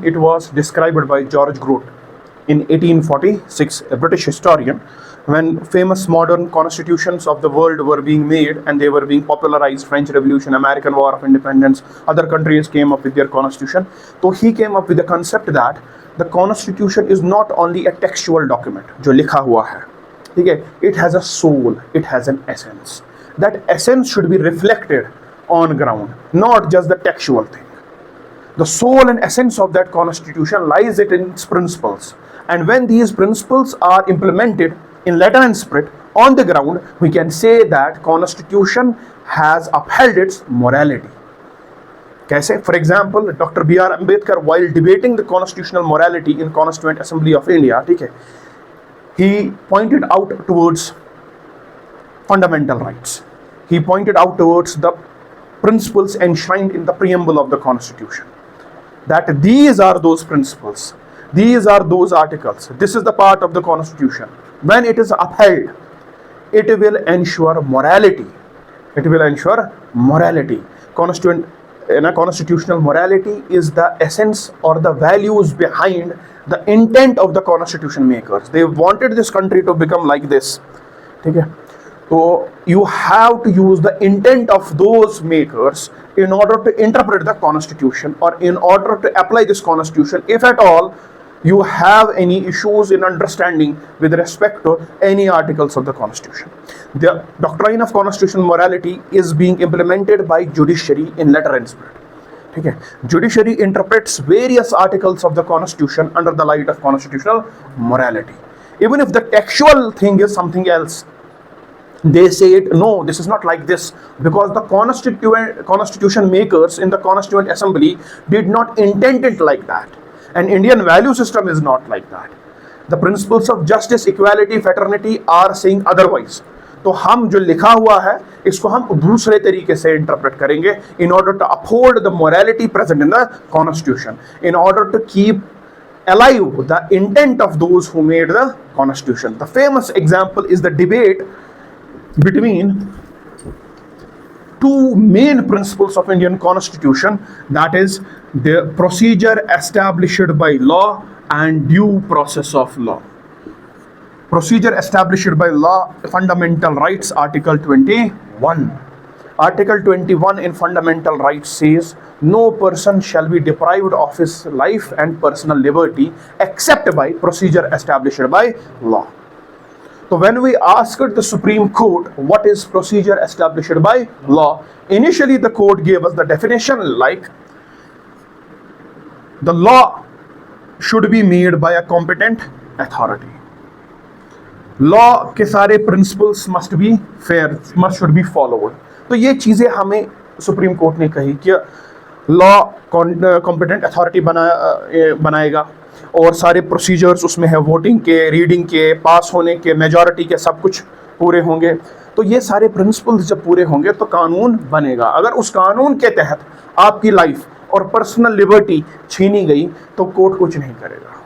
It was described by George Grote in 1846, a British historian, when famous modern constitutions of the world were being made and they were being popularized. French Revolution, American War of Independence, other countries came up with their constitution. So he came up with the concept that the constitution is not only a textual document, जो लिखा हुआ है, ठीक है? It has a soul, it has an essence. That essence should be reflected on ground, not just the textual thing. The soul and essence of that constitution lies in its principles, and when these principles are implemented in letter and spirit on the ground, we can say that constitution has upheld its morality. Kaise? For example, Dr. B.R. Ambedkar, while debating the constitutional morality in Constituent Assembly of India, he pointed out towards fundamental rights. He pointed out towards the principles enshrined in the preamble of the constitution, that these are those principles, these are those articles, this is the part of the constitution. When it is upheld, it will ensure morality. It will ensure morality. Constitutional morality is the essence or the values behind the intent of the constitution makers. They wanted this country to become like this. Okay? So you have to use the intent of those makers in order to interpret the constitution, or in order to apply this constitution, if at all you have any issues in understanding with respect to any articles of the constitution. The doctrine of constitutional morality is being implemented by judiciary in letter and spirit. Okay? Judiciary interprets various articles of the constitution under the light of constitutional morality. Even if the textual thing is something else, they say it, no, this is not like this, because the constitution makers in the Constituent Assembly did not intend it like that. And Indian value system is not like that. The principles of justice, equality, fraternity are saying otherwise. तो हम जो लिखा हुआ है इसको हम दूसरे तरीके से इंटरप्रेट करेंगे in order to uphold the morality present in the constitution, in order to keep alive the intent of those who made the constitution. The famous example is the debate between two main principles of Indian constitution, that is the procedure established by law and due process of law. Procedure established by law, fundamental rights, article 21. Article 21 in fundamental rights says, no person shall be deprived of his life and personal liberty except by procedure established by law. So when we asked the Supreme Court what is procedure established by law, initially the court gave us the definition like, the law should be made by a competent authority. Law के सारे principles must be fair, should be followed. तो ये चीज़ें हमें supreme court ने कही कि law competent authority बनाएगा, और सारे प्रोसीजर्स उसमें है, वोटिंग के, रीडिंग के, पास होने के, मेजॉरिटी के, सब कुछ पूरे होंगे. तो ये सारे प्रिंसिपल्स जब पूरे होंगे तो कानून बनेगा. अगर उस कानून के तहत आपकी लाइफ और पर्सनल लिबर्टी छीनी गई तो कोर्ट कुछ नहीं करेगा,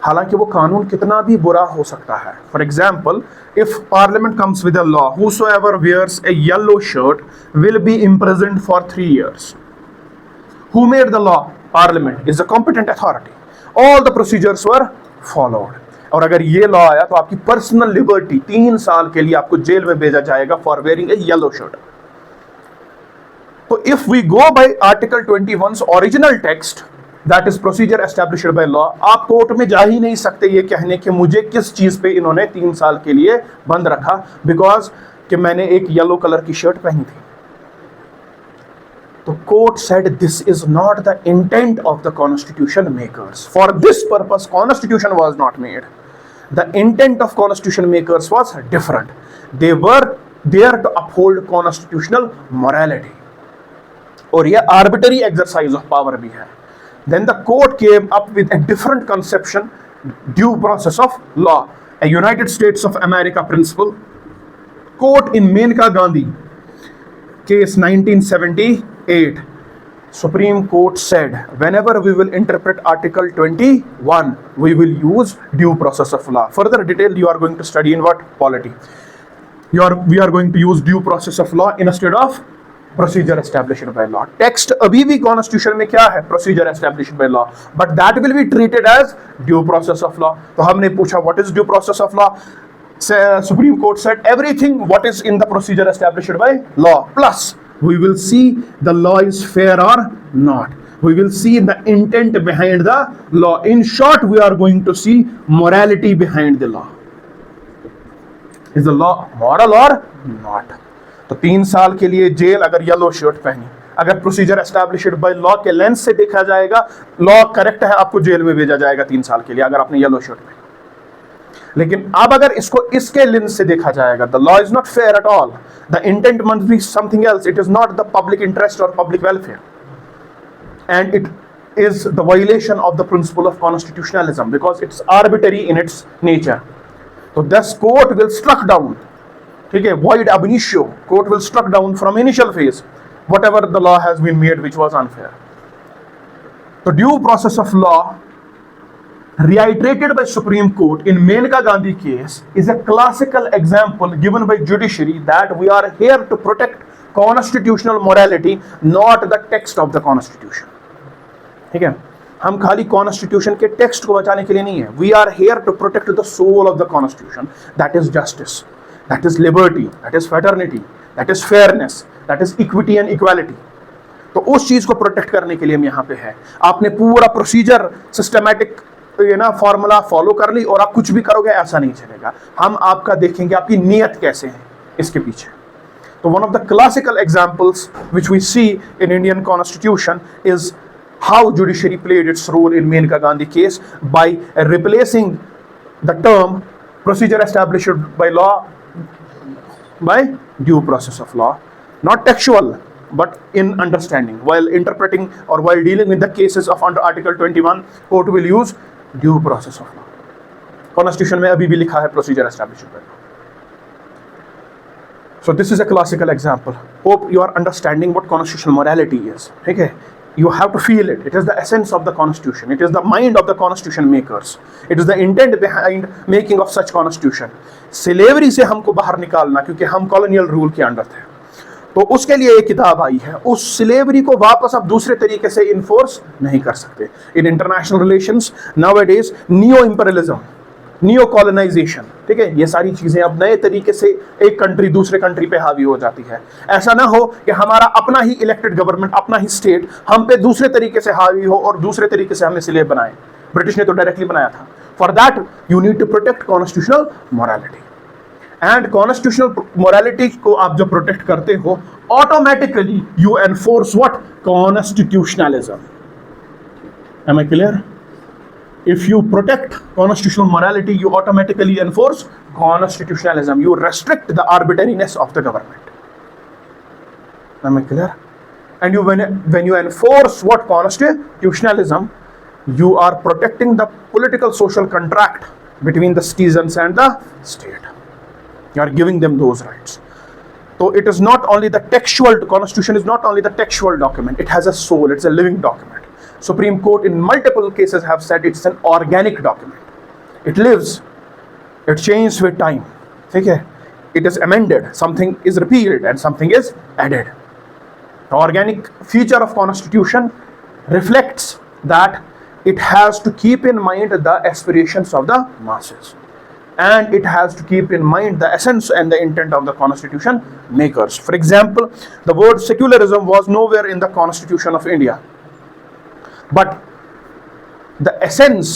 हालांकि वो कानून कितना भी बुरा हो सकता है. For example, if parliament comes with a law, whosoever wears a yellow shirt will be imprisoned for 3 years. Who made the law? Parliament is a competent authority. All the procedures were followed. और अगर ये law आया तो आपकी personal liberty 3 साल के लिए आपको जेल में भेजा जाएगा for wearing a yellow shirt. तो if we go by article 21 original text, that is procedure established by law, आप कोर्ट में जा ही नहीं सकते ये कहने कि मुझे किस चीज पे इन्होंने 3 साल के लिए बंद रखा, बिकॉज कि मैंने एक येलो कलर की शर्ट पहनी थी. The court said this is not the intent of the constitution makers. For this purpose, constitution was not made. The intent of constitution makers was different. They were there to uphold constitutional morality. और ये arbitrary exercise of power भी है. Then the court came up with a different conception, due process of law, a United States of America principle. Court in Menka Gandhi case 1978, Supreme Court said, whenever we will interpret Article 21, we will use due process of law. Further detail you are going to study in what? Polity. We are going to use due process of law instead of procedure established by law. Text अभी भी constitution में क्या है? Procedure established by law, but that will be treated as due process of law. तो हमने पूछा what is due process of law? Supreme Court said everything what is in the procedure established by law, plus we will see the law is fair or not. We will see the intent behind the law. In short, we are going to see morality behind the law. Is the law moral or not? तो 3 साल के लिए jail अगर yellow shirt पहनी, अगर procedure established by law के lens से देखा जाएगा, लॉ करेक्ट है, आपको जेल में भेजा जाएगा 3 साल के लिए अगर आपने येलो शर्ट पहनी। लेकिन अब अगर इसको इसके लेंस से देखा जाएगा, the law is not fair at all, the intent must be something else, it is not the public interest और public welfare, and it is the violation of the principle of constitutionalism because it's arbitrary in its nature. So this court will struck down, ठीक है, void ab initio, court will struck down from initial phase whatever the law has been made which was unfair. The due process of law reiterated by Supreme Court in Menka Gandhi case is a classical example given by judiciary that we are here to protect constitutional morality, not the text of the constitution. ठीक है, हम खाली constitution के text को बचाने के लिए नहीं है, we are here to protect the soul of the constitution, that is justice, that is liberty, that is fraternity, that is fairness, that is equity and equality. तो उस चीज को प्रोटेक्ट करने के लिए हम यहाँ पे है। आपने पूरा प्रोसीजर सिस्टमैटिक फॉर्मूला फॉलो कर ली और आप कुछ भी करोगे, ऐसा नहीं चलेगा। हम आपका देखेंगे आपकी नीयत कैसे है इसके पीछे। तो one of the classical examples which we see in Indian constitution is how judiciary played its role in Menka Gandhi case by replacing the term procedure established by law by due process of law, not textual but in understanding. While interpreting or while dealing with the cases of under Article 21, court will use due process of law. Constitution में अभी भी लिखा है procedure established by law. So this is a classical example. Hope you are understanding what constitutional morality is. ठीक है, you have to feel it. It is the essence of the constitution. It is the mind of the constitution makers. It is the intent behind making of such constitution. Slavery से हमको बाहर निकालना, क्योंकि हम colonial rule के under थे, तो उसके लिए एक किताब आई है। उस स्लेवरी को वापस आप दूसरे तरीके से इन्फोर्स नहीं कर सकते। In international relations nowadays neo imperialism, neo colonization, ठीक है, ये सारी चीजें अब नए तरीके से एक कंट्री दूसरे कंट्री पे हावी हो जाती है। ऐसा ना हो कि हमारा अपना ही इलेक्टेड गवर्नमेंट, अपना ही स्टेट हम पे दूसरे तरीके से हावी हो और दूसरे तरीके से हमें स्लेव बनाए। ब्रिटिश ने तो डायरेक्टली बनाया था। For that you need to protect constitutional morality, and constitutional morality को आप जब प्रोटेक्ट करते हो, automatically you enforce what? Constitutionalism. Am I clear? If you protect constitutional morality, you automatically enforce constitutionalism. You restrict the arbitrariness of the government. Am I clear? And when you enforce what? Constitutionalism, you are protecting the political social contract between the citizens and the state. You are giving them those rights. So it is not only the textual, constitution is not only the textual document, it has a soul, it's a living document. Supreme Court in multiple cases have said it's an organic document. It lives, it changes with time. ठीक है, it is amended, something is repealed and something is added. The organic feature of constitution reflects that it has to keep in mind the aspirations of the masses, and it has to keep in mind the essence and the intent of the constitution makers. For example, the word secularism was nowhere in the Constitution of India. But the essence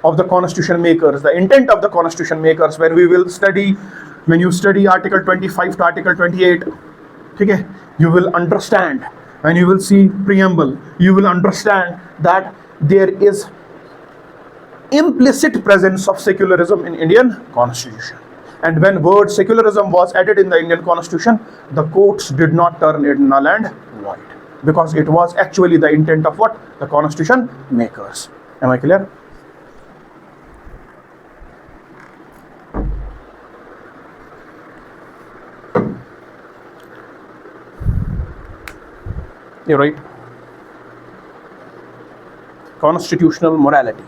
of the constitution makers, the intent of the constitution makers, when you study Article 25 to Article 28, okay, you will understand, when you will see preamble, you will understand that there is implicit presence of secularism in Indian constitution. And when word secularism was added in the Indian constitution, the courts did not turn it null and void, because it was actually the intent of what? The constitution makers. Am I clear? You're right. Constitutional morality.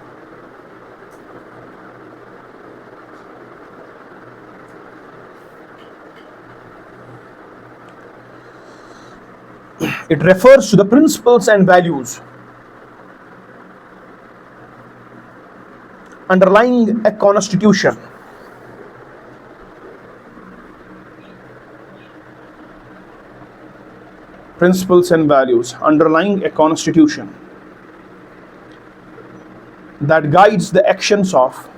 It refers to the principles and values underlying a constitution. Principles and values underlying a constitution that guides the actions of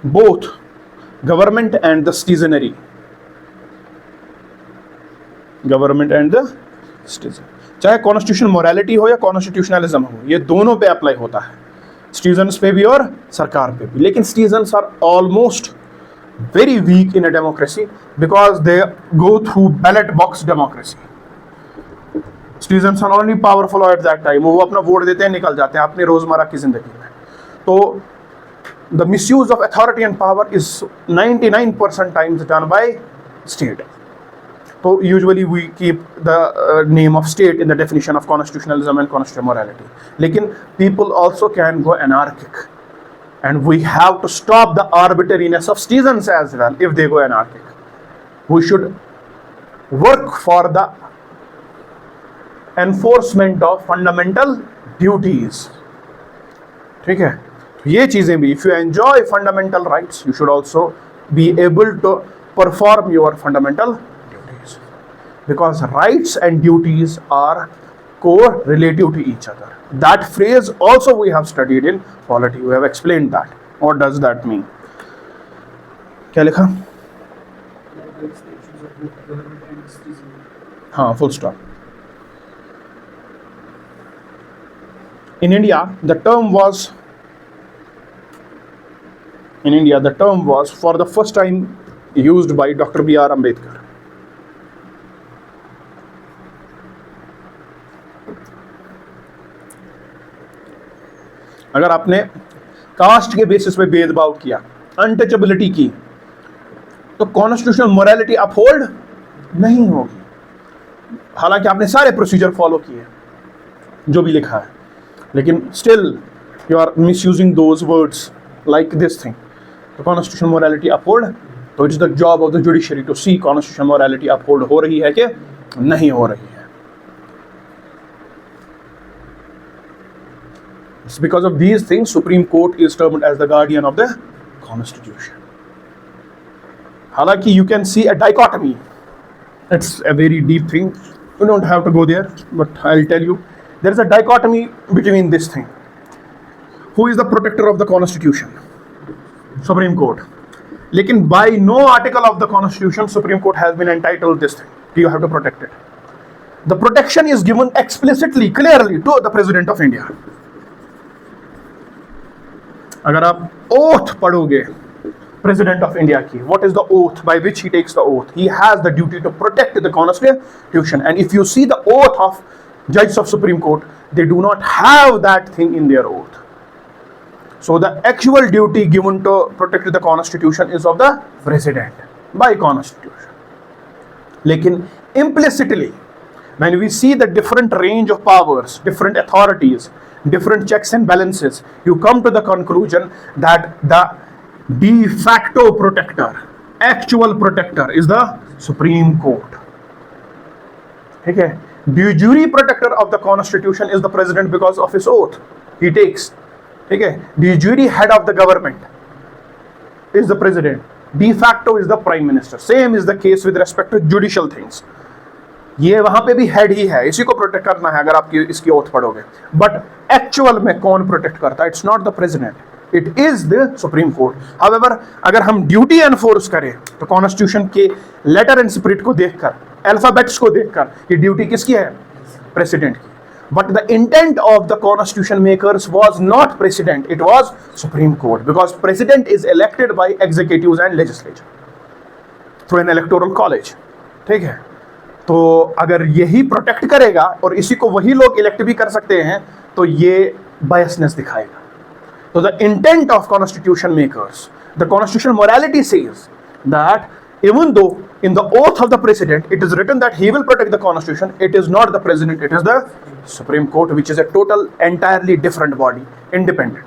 both government and the citizenry. Government and the citizen, चाहे constitution morality हो या constitutionalism हो, ये दोनों पे apply होता है, citizens पे भी और सरकार पे भी. लेकिन citizens are almost very weak in a democracy because they go through ballot box democracy. Citizens are only powerful at that time, वो अपना वोट देते हैं, निकल जाते हैं अपनी रोजमर्रा की जिंदगी में. तो the misuse of authority and power is 99% times done by state. So usually we keep the name of state in the definition of constitutionalism and constitutional morality. Lekin people also can go anarchic, and we have to stop the arbitrariness of citizens as well if they go anarchic. We should work for the enforcement of fundamental duties. ठीक है, ये चीजें भी, if you enjoy fundamental rights, you should also be able to perform your fundamental duties, because rights and duties are correlative to each other. That phrase also we have studied in polity. We have explained that. What does that mean? क्या लिखा? हाँ, full stop. In India, the term was for the first time used by Dr. B.R. Ambedkar. अगर आपने cast के basis पे भेदभाव किया, untouchability की, तो कॉन्स्टिट्यूशनल मोरालिटी अपहोल्ड नहीं होगी. हालांकि आपने सारे प्रोसीजर फॉलो किए जो भी लिखा है, लेकिन still you are misusing those words like this thing. तो constitutional morality uphold, तो it is the job of the judiciary to see constitutional morality uphold हो रही है कि नहीं हो रही है. It's because of these things Supreme Court is termed as the guardian of the Constitution. हालांकि you can see a dichotomy. It's a very deep thing. You don't have to go there, but I'll tell you. There is a dichotomy between this thing. Who is the protector of the Constitution? Supreme Court. लेकिन by no article of the Constitution Supreme Court has been entitled this thing. You have to protect it. The protection is given explicitly, clearly to the President of India. अगर आप oath पढ़ोगे President of India की, what is the oath by which he takes the oath? He has the duty to protect the Constitution. And if you see the oath of judges of Supreme Court, they do not have that thing in their oath. So the actual duty given to protect the Constitution is of the President by Constitution. Lekin implicitly, when we see the different range of powers, different authorities, different checks and balances, you come to the conclusion that the de facto protector, actual protector is the Supreme Court. Okay? De jure protector of the Constitution is the President because of his oath he takes. ठीक है, the jure head of the government is the president, de facto is the prime minister. Same is the case with respect to judicial things. ये वहां पे भी head ही है, इसी को protect करना है अगर आप इसकी ओथ पढ़ोगे. बट एक्चुअल में कौन प्रोटेक्ट करता है? It's not the president, it is the supreme court. However अगर हम ड्यूटी एनफोर्स करें तो कॉन्स्टिट्यूशन के लेटर एंड स्पिरिट को देखकर, अल्फाबेट्स को देखकर, ये ड्यूटी किसकी है? प्रेसिडेंट की. But the intent of the constitution makers was not president, it was Supreme Court, because president is elected by executives and legislature through an electoral college. ठीक है, तो अगर यही प्रोटेक्ट करेगा और इसी को वही लोग इलेक्ट भी कर सकते हैं तो ये बायसनेस दिखाएगा. तो the intent of constitution makers, the constitutional morality says that even though in the oath of the president it is written that he will protect the constitution, it is not the president, it is the Supreme Court, which is a total entirely different body, independent.